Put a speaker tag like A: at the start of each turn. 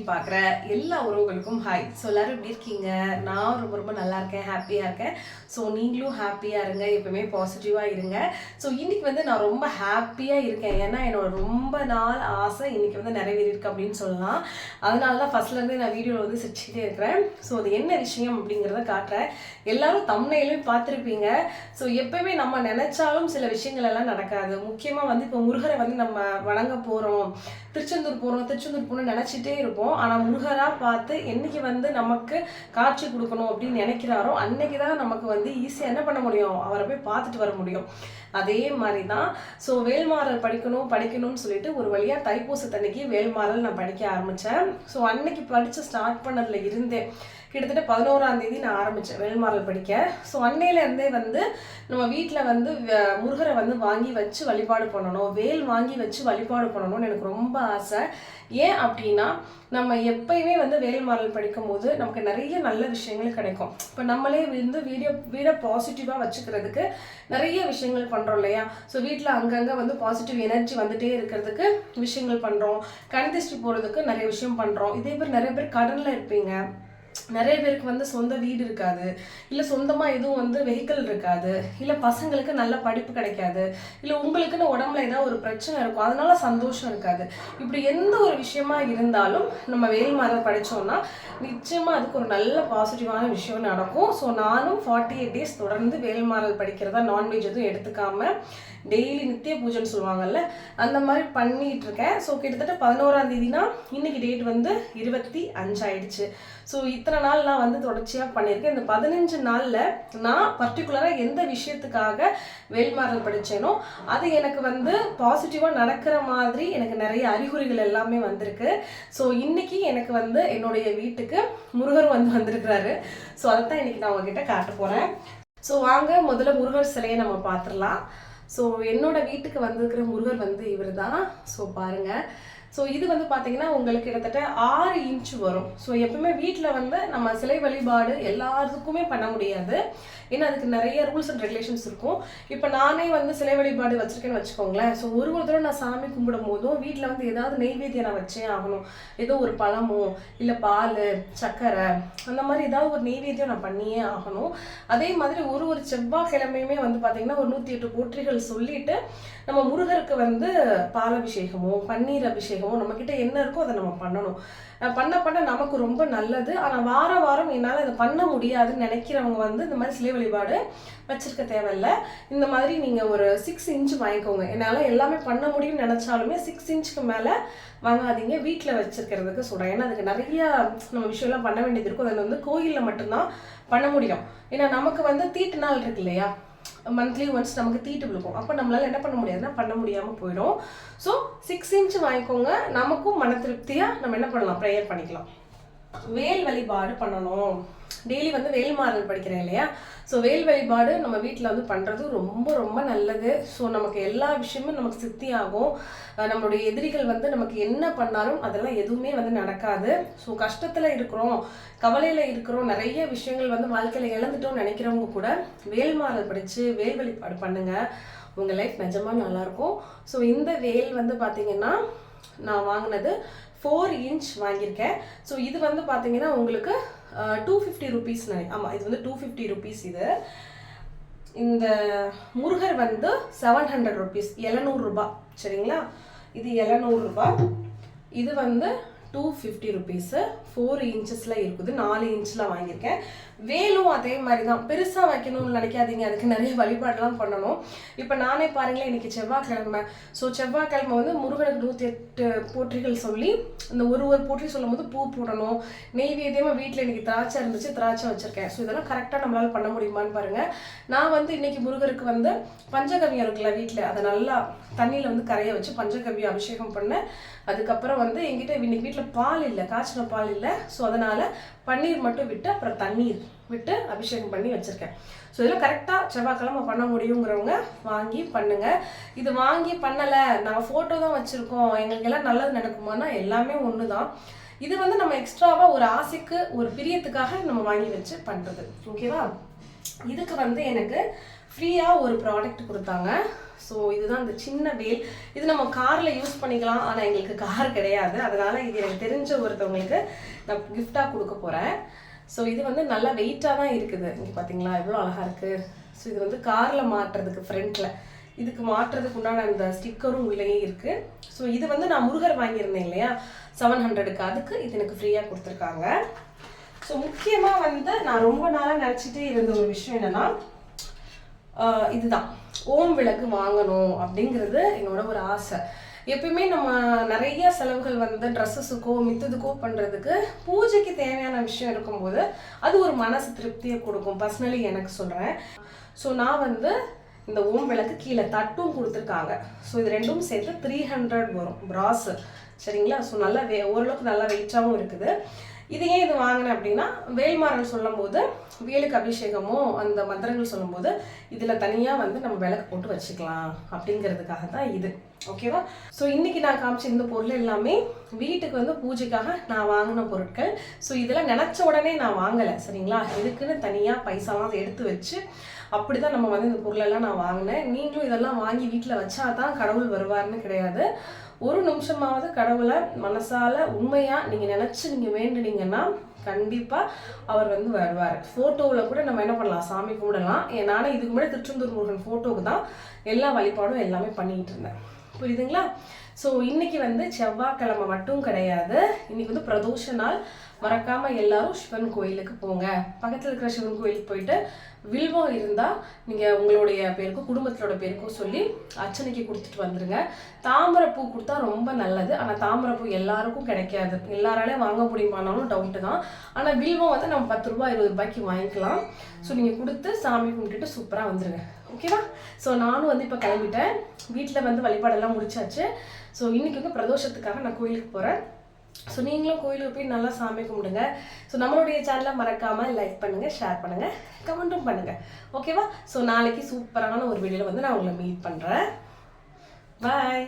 A: பார்க்குற எல்லா உறவுகளுக்கும் ஹாய். ஸோ எல்லோரும் எப்படி இருக்கீங்க? நான் ரொம்ப ரொம்ப நல்லா இருக்கேன், ஹாப்பியாக இருக்கேன். ஸோ நீங்களும் ஹாப்பியாக இருங்க, எப்பவுமே பாசிட்டிவாக இருங்க. ஸோ இன்றைக்கி வந்து நான் ரொம்ப ஹாப்பியாக இருக்கேன். ஏன்னா என்னோட ரொம்ப நாள் ஆசை இன்றைக்கி வந்து நிறைவேறியிருக்கு அப்படின்னு சொல்லலாம். அதனால தான் ஃபஸ்ட்லேருந்தே நான் வீடியோவில் வந்து சிரிச்சுக்கிட்டே இருக்கிறேன். ஸோ அது என்ன விஷயம் அப்படிங்கிறத காட்டுறேன். எல்லாரும் தம்ப்நெயிலையும் பார்த்துருப்பீங்க. ஸோ எப்பவுமே நம்ம நினச்சாலும் சில விஷயங்கள் எல்லாம் நடக்காது. முக்கியமாக வந்து இப்போ முருகரை வந்து நம்ம வணங்க போகிறோம், திருச்செந்தூர் போகணும்னு நினச்சிட்டே இருப்போம். ஆனால் முருகராக பார்த்து என்னைக்கு வந்து நமக்கு காட்சி கொடுக்கணும் அப்படின்னு நினைக்கிறாரோ அன்னைக்கு தான் நமக்கு வந்து ஈஸியாக என்ன பண்ண முடியும், அவரை போய் பார்த்துட்டு வர முடியும். அதே மாதிரி தான். ஸோ வேல்மாறல் படிக்கணும்னு சொல்லிட்டு ஒரு வழியாக தைப்பூசத்தன்னைக்கு வேல்மாறல் நான் படிக்க ஆரம்பித்தேன். ஸோ அன்னைக்கு படித்து ஸ்டார்ட் பண்ணதில் இருந்தேன். கிட்டத்தட்ட 11ஆம் தேதி நான் ஆரம்பித்தேன் வேல்மாறல் படிக்க. ஸோ அன்னையிலேருந்தே வந்து நம்ம வீட்டில் வந்து முருகரை வந்து வாங்கி வச்சு வழிபாடு பண்ணணும், வேல் வாங்கி வச்சு வழிபாடு பண்ணணும்னு எனக்கு ரொம்ப ஆசை. ஏன் அப்படின்னா நம்ம எப்பயுமே வந்து வேல்மாறல் படிக்கும் போது நமக்கு நிறைய நல்ல விஷயங்கள் கிடைக்கும். இப்போ நம்மளே வந்து வீடை பாசிட்டிவாக வச்சுக்கிறதுக்கு நிறைய விஷயங்கள் பண்ணுறோம் இல்லையா? ஸோ வீட்டில் அங்கங்கே வந்து பாசிட்டிவ் எனர்ஜி வந்துகிட்டே இருக்கிறதுக்கு விஷயங்கள் பண்ணுறோம். கண் திருஷ்டி போகிறதுக்கு நிறைய விஷயம் பண்ணுறோம். இதே பேர் நிறைய பேர் கடனில் இருப்பீங்க, நிறைய பேருக்கு வந்து சொந்த வீடு இருக்காது, இல்லை சொந்தமாக எதுவும் வந்து வெஹிக்கிள் இருக்காது, இல்லை பசங்களுக்கு நல்ல படிப்பு கிடைக்காது, இல்லை உங்களுக்குன்னு உடம்புல ஏதாவது ஒரு பிரச்சனை இருக்கும், அதனால சந்தோஷம் இருக்காது. இப்படி எந்த ஒரு விஷயமா இருந்தாலும் நம்ம வேல்மாறல் படித்தோம்னா நிச்சயமாக அதுக்கு ஒரு நல்ல பாசிட்டிவான விஷயம் நடக்கும். ஸோ நானும் 48 days தொடர்ந்து வேல்மாறல் படிக்கிறதா, நான்வெஜ் எதுவும் எடுத்துக்காம டெய்லி நித்திய பூஜைன்னு சொல்லுவாங்கல்ல, அந்த மாதிரி பண்ணிகிட்டு இருக்கேன். ஸோ கிட்டத்தட்ட 11ஆம் தேதினா இன்னைக்கு டேட் வந்து 25 ஆயிடுச்சு. ஸோ இத்தனை நாள் நான் வந்து தொடர்ச்சியாக பண்ணியிருக்கேன். இந்த 15 நாளில் நான் பர்டிகுலராக எந்த விஷயத்துக்காக வேல்மாறல் படித்தேனோ அது எனக்கு வந்து பாசிட்டிவாக நடக்கிற மாதிரி எனக்கு நிறைய அறிகுறிகள் எல்லாமே வந்திருக்கு. ஸோ இன்னைக்கு எனக்கு வந்து என்னுடைய வீட்டுக்கு முருகர் வந்து வந்திருக்கிறாரு. ஸோ அதைத்தான் இன்னைக்கு நான் உங்ககிட்ட காட்ட போகிறேன். ஸோ வாங்க முதல்ல முருகர் சிலையை நம்ம பார்த்துடலாம். ஸோ என்னோட வீட்டுக்கு வந்திருக்கிற முருகர் வந்து இவர் தான். ஸோ பாருங்கள். ஸோ இது வந்து பார்த்தீங்கன்னா உங்களுக்கு கிட்டத்தட்ட 6 இன்ச் வரும். ஸோ எப்பவுமே வீட்டில் வந்து நம்ம சிலை வழிபாடு எல்லாத்துக்குமே பண்ண முடியாது, ஏன்னா அதுக்கு நிறைய ரூல்ஸ் அண்ட் ரெகுலேஷன்ஸ் இருக்கும். இப்போ நானே வந்து சிலை வழிபாடு வச்சுருக்கேன்னு வச்சுக்கோங்களேன். ஸோ ஒரு தடவை நான் சாமி கும்பிடும் போதும் வீட்டில் வந்து ஏதாவது நெய்வேத்தியம் நான் வச்சே ஆகணும். ஏதோ ஒரு பழமோ இல்லை பால் சர்க்கரை அந்த மாதிரி ஏதாவது ஒரு நெய்வேத்தியம் நான் பண்ணியே ஆகணும். அதே மாதிரி ஒரு செவ்வாய்க்கிழமையுமே வந்து பார்த்தீங்கன்னா ஒரு 108 போற்றிகள் சொல்லிட்டு நம்ம முருகருக்கு வந்து பால் அபிஷேகமோ பன்னீர் அபிஷேகமோ நம்மக்கிட்ட என்ன இருக்கோ அதை நம்ம பண்ணணும். பண்ண நமக்கு ரொம்ப நல்லது. ஆனால் வாரம் என்னால் அதை பண்ண முடியாதுன்னு நினைக்கிறவங்க வந்து இந்த மாதிரி சிலை வழிபாடு வச்சிருக்க தேவையில்லை. இந்த மாதிரி நீங்கள் ஒரு 6 இன்ச் வாங்கிக்கோங்க. என்னால் எல்லாமே பண்ண முடியும்னு நினச்சாலுமே 6 இன்ச்சுக்கு மேலே வாங்காதீங்க, வீட்டில் வச்சுருக்கிறதுக்கு சொல்கிறேன். ஏன்னா அதுக்கு நிறையா நம்ம விஷயம்லாம் பண்ண வேண்டியது இருக்கும். அதில் வந்து கோயிலில் மட்டும்தான் பண்ண முடியும். ஏன்னா நமக்கு வந்து தீட்டு நாள் இருக்கு இல்லையா, மந்த்லி ஒன்ஸ் நமக்கு தீட்டு விழுக்கும். அப்போ நம்மளால என்ன பண்ண முடியாதுன்னா பண்ண முடியாமல் போயிடும். ஸோ 6 இன்ச் வாங்கிக்கோங்க. நமக்கும் மன திருப்தியாக நம்ம என்ன பண்ணலாம், ப்ரேயர் பண்ணிக்கலாம். வேல் வழிபாடு பண்ணணும். டெய்லி வந்து வேல்மாறல் படிக்கிறேன் இல்லையா? ஸோ வேல் வழிபாடு நம்ம வீட்டில் வந்து பண்ணுறது ரொம்ப ரொம்ப நல்லது. ஸோ நமக்கு எல்லா விஷயமும் நமக்கு சித்தி ஆகும். நம்மளுடைய எதிரிகள் வந்து நமக்கு என்ன பண்ணாலும் அதெல்லாம் எதுவுமே வந்து நடக்காது. ஸோ கஷ்டத்தில் இருக்கிறோம், கவலையில் இருக்கிறோம், நிறைய விஷயங்கள் வந்து வாழ்க்கையில் இழந்துட்டோம்னு நினைக்கிறவங்க கூட வேல்மாறல் படித்து வேல் வழிபாடு பண்ணுங்கள். உங்கள் லைஃப் நிஜமாக நல்லாயிருக்கும். ஸோ இந்த வேல் வந்து பார்த்திங்கன்னா நான் வாங்கினது 4 இன்ச் வாங்கியிருக்கேன். ஸோ இது வந்து பார்த்தீங்கன்னா உங்களுக்கு 250 rupees. ஆமாம், இது வந்து 250 rupees. இது இந்த முருகர் வந்து 700 rupees, 700 ரூபாய். சரிங்களா? இது 700 ரூபாய். இது வந்து 250 rupees. 4 இன்ச்சஸில் இருக்குது. 4 இன்ச்சில் வாங்கியிருக்கேன். வேலும் அதே மாதிரி தான், பெருசாக வைக்கணும்னு நினைக்காதீங்க, அதுக்கு நிறைய வழிபாடெல்லாம் பண்ணணும். இப்போ நானே பாருங்களேன், இன்றைக்கி செவ்வாய்க்கிழமை. ஸோ செவ்வாய்க்கிழமை வந்து முருகனுக்கு 108 போற்றிகள் சொல்லி இந்த ஒரு போற்றி சொல்லும் போது பூ போடணும். நெய்வேத்தியமாக வீட்டில் இன்றைக்கி திராட்சை இருந்துச்சு, திராட்சை வச்சுருக்கேன். ஸோ இதெல்லாம் கரெக்டாக நம்மளால் பண்ண முடியுமான்னு பாருங்கள். நான் வந்து இன்றைக்கி முருகருக்கு வந்து பஞ்சகவ்யம் இருக்குல்ல வீட்டில், அதை நல்லா தண்ணியில் வந்து கரைய வச்சு பஞ்சகவ்யம் அபிஷேகம் பண்ணேன். அதுக்கப்புறம் வந்து எங்கிட்ட இன்னைக்கு வீட்டில் பால் இல்லை, காய்ச்சின பால் இல்லை. ஸோ அதனால் பன்னீர் மட்டும் விட்டு அப்புறம் தண்ணீர் விட்டு அபிஷேகம் பண்ணி வச்சுருக்கேன். ஸோ இதெல்லாம் கரெக்டாக செவ்வாய்க்கிழமை பண்ண முடியுங்கிறவங்க வாங்கி பண்ணுங்கள். இது வாங்கி பண்ணலை, நாங்கள் ஃபோட்டோ தான் வச்சுருக்கோம், எங்களுக்கு எல்லாம் நல்லது நடக்குமானா எல்லாமே ஒன்று தான். இது வந்து நம்ம எக்ஸ்ட்ராவாக ஒரு ஆசைக்கு ஒரு பிரியத்துக்காக நம்ம வாங்கி வச்சு பண்ணுறது. ஓகேவா? இதுக்கு வந்து எனக்கு ஃப்ரீயாக ஒரு ப்ராடக்ட் கொடுத்தாங்க. ஸோ இதுதான் இந்த சின்ன வேல். இது நம்ம காரில் யூஸ் பண்ணிக்கலாம், ஆனால் எங்களுக்கு கார் கிடையாது. அதனால் இது எனக்கு தெரிஞ்ச ஒருத்தவங்களுக்கு நான் கிஃப்டாக கொடுக்க போகிறேன். ஸோ இது வந்து நல்லா வெயிட்டாக தான் இருக்குது. இங்கே பார்த்தீங்களா எவ்வளோ அழகாக இருக்குது. ஸோ இது வந்து காரில் மாட்டுறதுக்கு ஃப்ரண்ட்டில் இதுக்கு மாட்டுறதுக்கு உண்டான அந்த ஸ்டிக்கரும் உள்ளேயே இருக்குது. ஸோ இது வந்து நான் முருகர் வாங்கியிருந்தேன் இல்லையா 700க்கு, அதுக்கு இது எனக்கு ஃப்ரீயாக கொடுத்துருக்காங்க. ஸோ முக்கியமாக வந்து நான் ரொம்ப நாளாக நினச்சிட்டே இருந்த ஒரு விஷயம் என்னென்னா இதுதான், ஓம் விளக்கு வாங்கணும் அப்படிங்கிறது என்னோட ஒரு ஆசை. எப்பயுமே நம்ம நிறைய செலவுகள் வந்து ட்ரெஸ்ஸஸுக்கோ மித்ததுக்கோ பண்ணுறதுக்கு பூஜைக்கு தேவையான விஷயம் இருக்கும்போது அது ஒரு மனசு திருப்தியை கொடுக்கும். பர்சனலி எனக்கு சொல்கிறேன். ஸோ நான் வந்து இந்த ஓம் விளக்கு கீழே தட்டும் கொடுத்துருக்காங்க. ஸோ இது ரெண்டும் சேர்த்து 300 வரும் பிராஸ். சரிங்களா? ஸோ நல்லா ஓரளவுக்கு நல்லா வெயிட்டாகவும் இருக்குது. இது ஏன் இது வாங்கினேன் அப்படின்னா, வேல்மாறல் சொல்லும் போது வேலுக்கு அபிஷேகமோ அந்த மந்திரங்கள் சொல்லும்போது இதில் தனியாக வந்து நம்ம விளக்கு போட்டு வச்சுக்கலாம் அப்படிங்கிறதுக்காக தான் இது. ஓகேவா? ஸோ இன்றைக்கி நான் காமிச்ச இந்த பொருள் எல்லாமே வீட்டுக்கு வந்து பூஜைக்காக நான் வாங்கின பொருட்கள். ஸோ இதெல்லாம் நினச்ச உடனே நான் வாங்கலை. சரிங்களா? இதுக்குன்னு தனியாக பைசாலாம் எடுத்து வச்சு அப்படி தான் நம்ம வந்து இந்த பொருளெல்லாம் நான் வாங்கினேன். நீங்களும் இதெல்லாம் வாங்கி வீட்டில் வச்சா தான் கடவுள் வருவார்னு கிடையாது. ஒரு நிமிஷமாவது கடவுளை மனசால உண்மையாக நீங்கள் நினச்சி நீங்கள் வேண்டுனீங்கன்னா கண்டிப்பாக அவர் வந்து வருவார். ஃபோட்டோவில் கூட நம்ம என்ன பண்ணலாம், சாமி கும்பிடலாம். நானே இதுக்கு முன்னாடி திருச்செந்தூர் முருகன் ஃபோட்டோவுக்கு தான் எல்லா வழிபாடும் எல்லாமே பண்ணிக்கிட்டு இருந்தேன். புரியுதுங்களா? ஸோ இன்றைக்கி வந்து செவ்வாய்க்கிழமை மட்டும் கிடையாது, இன்றைக்கி வந்து பிரதோஷ நாள். மறக்காமல் எல்லாரும் சிவன் கோயிலுக்கு போங்க. பக்கத்தில் இருக்கிற சிவன் கோயிலுக்கு போயிட்டு வில்வம் இருந்தால் நீங்கள் உங்களுடைய பேருக்கும் குடும்பத்தோட பேருக்கும் சொல்லி அர்ச்சனைக்கு கொடுத்துட்டு வந்துடுங்க. தாமரைப்பூ கொடுத்தா ரொம்ப நல்லது. ஆனால் தாமரைப்பூ எல்லாருக்கும் கிடைக்காது, எல்லாராலையும் வாங்க முடியுமானாலும் டவுட்டு தான். ஆனால் வில்வம் வந்து நம்ம 10 ரூபா 20 ரூபாய்க்கு வாங்கிக்கலாம். ஸோ நீங்கள் கொடுத்து சாமி கும்பிட்டுட்டு சூப்பராக வந்துடுங்க. ஓகேவா? ஸோ நானும் வந்து இப்போ கிளம்பிட்டேன். வீட்டில் வந்து வழிபாடெல்லாம் முடிச்சாச்சு. ஸோ இன்றைக்கி வந்து பிரதோஷத்துக்காக நான் கோயிலுக்கு போகிறேன். ஸோ நீங்களும் கோயிலுக்கு போய் நல்லா சாமி கும்பிடுங்க. ஸோ நம்மளுடைய சேனலை மறக்காமல் லைக் பண்ணுங்கள், ஷேர் பண்ணுங்கள், கமெண்ட்டும் பண்ணுங்கள். ஓகேவா? ஸோ நாளைக்கு சூப்பரான ஒரு வீடியோவில் வந்து நான் உங்களை மீட் பண்ணுறேன். பாய்.